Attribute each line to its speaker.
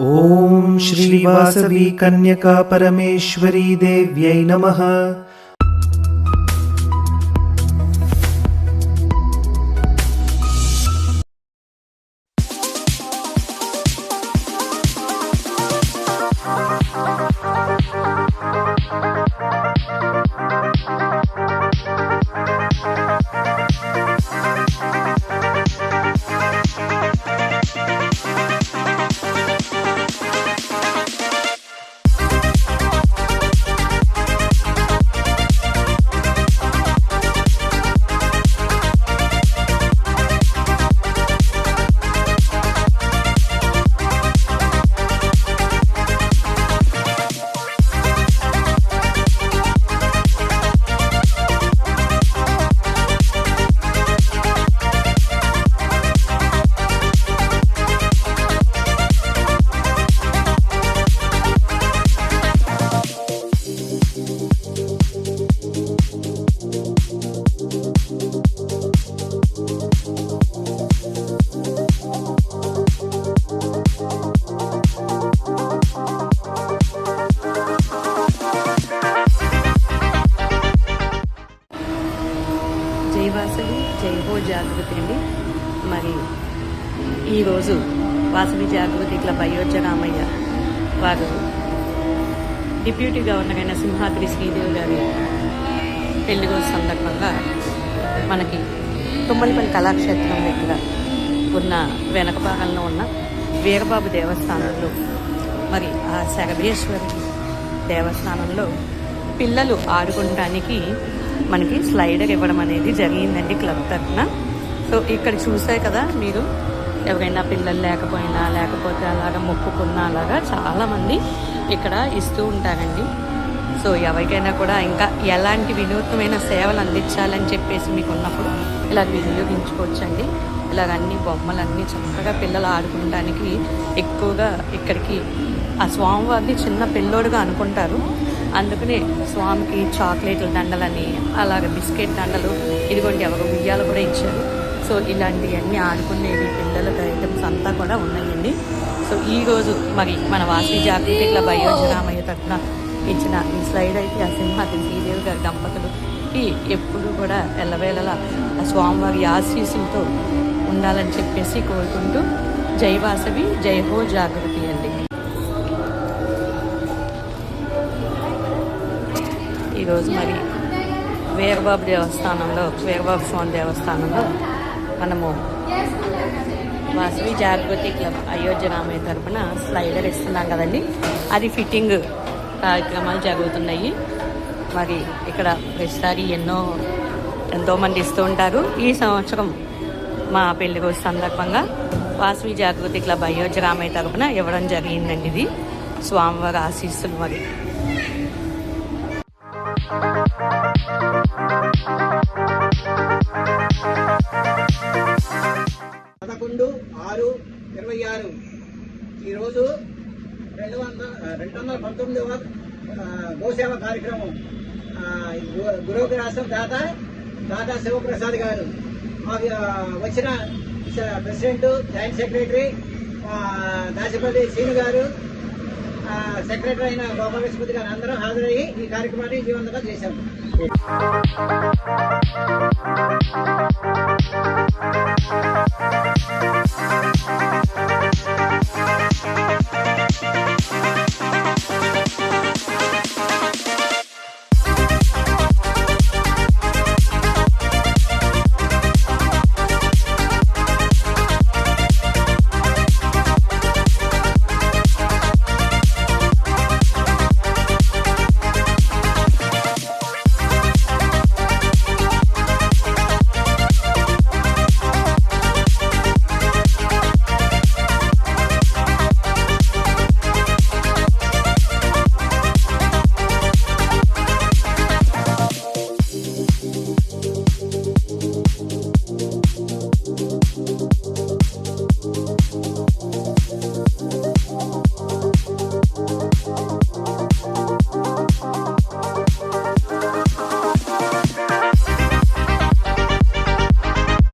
Speaker 1: ओम श्री वासवी कन्यका परमेश्वरी देव्यै नमः।
Speaker 2: జై వాసవి జై హో జాగృతి అండి. మరి ఈరోజు వాసవి జాగృతి క్లబ్ అయోధ్య రామయ్య వారు డిప్యూటీ గవర్నర్ అయిన సింహాద్రి శ్రీదేవి గారి పెళ్లి రోజు సందర్భంగా మనకి తుమ్మలపల్లి కళాక్షేత్రం దగ్గర ఉన్న వెనక భాగంలో ఉన్న వీరబాబు దేవస్థానంలో మరి ఆ శరభేశ్వరి దేవస్థానంలో పిల్లలు ఆడుకోవడానికి మనకి స్లైడర్ ఇవ్వడం అనేది జరిగిందండి క్లబ్ తరఫున. సో ఇక్కడ చూసారు కదా మీరు, ఎవరైనా పిల్లలు లేకపోతే అలాగా మొక్కుకున్నా అలాగా చాలామంది ఇక్కడ ఇస్తూ ఉంటారండి. సో ఎవరికైనా కూడా ఇంకా ఎలాంటి వినూత్నమైన సేవలు అందించాలని చెప్పేసి మీకు ఉన్నప్పుడు ఇలా వినియోగించుకోవచ్చండి. ఇలాగ అన్ని బొమ్మలన్నీ చక్కగా పిల్లలు ఆడుకోవడానికి ఎక్కువగా ఇక్కడికి ఆ స్వామివారిని చిన్న పిల్లోడుగా అనుకుంటారు. అందుకనే స్వామికి చాక్లెట్ల దండలని అలాగే బిస్కెట్ దండలు ఇదిగోండి ఎవరు ఉయ్యాలు కూడా ఇచ్చారు. సో ఇలాంటివన్నీ ఆడుకునేవి పిల్లలకి ఐటమ్స్ అంతా కూడా ఉన్నాయండి. సో ఈరోజు మరి మన వాసవి జాగృతి క్లబ్ అయోధ్య రామయ్య తరఫున ఇచ్చిన ఈ స్లైడ్ అయితే ఆ సింహాద్రి శ్రీదేవి గారి దంపతులకి ఎప్పుడు కూడా ఎల్లవేళలా ఆ స్వామివారి ఆశీస్సులతో ఉండాలని చెప్పేసి కోరుకుంటూ జై వాసవి జై హో జాగృతి అండి. ఈరోజు మరి వీరబాబు స్వామి దేవస్థానంలో మనము వాసవి జాగృతి క్లబ్ అయోధ్య రామయ్య తరఫున స్లైడర్ ఇస్తున్నాం కదండి. అది ఫిట్టింగ్ కార్యక్రమాలు జరుగుతున్నాయి. మరి ఇక్కడ ప్రతిసారి ఎంతోమంది ఇస్తూ ఉంటారు. ఈ సంవత్సరం మా పెళ్లి రోజు సందర్భంగా వాసవి జాగృతి క్లబ్ అయోధ్య రామయ్య తరఫున ఇవ్వడం జరిగిందండి. ఇది స్వామివారి ఆశీస్సులు. మరి
Speaker 3: 11/6/26 ఈరోజు 219వ గోసేవ కార్యక్రమం గురుగ్రాసం దాదా శివప్రసాద్ గారు వచ్చిన ప్రెసిడెంట్, జాయింట్ సెక్రటరీ దాసిపల్లి శ్రీను గారు, సెక్రటరీ అయిన గోపాలకృష్ణమూర్తి గారు అందరూ హాజరయ్యి ఈ కార్యక్రమాన్ని జీవంతంగా చేశాము.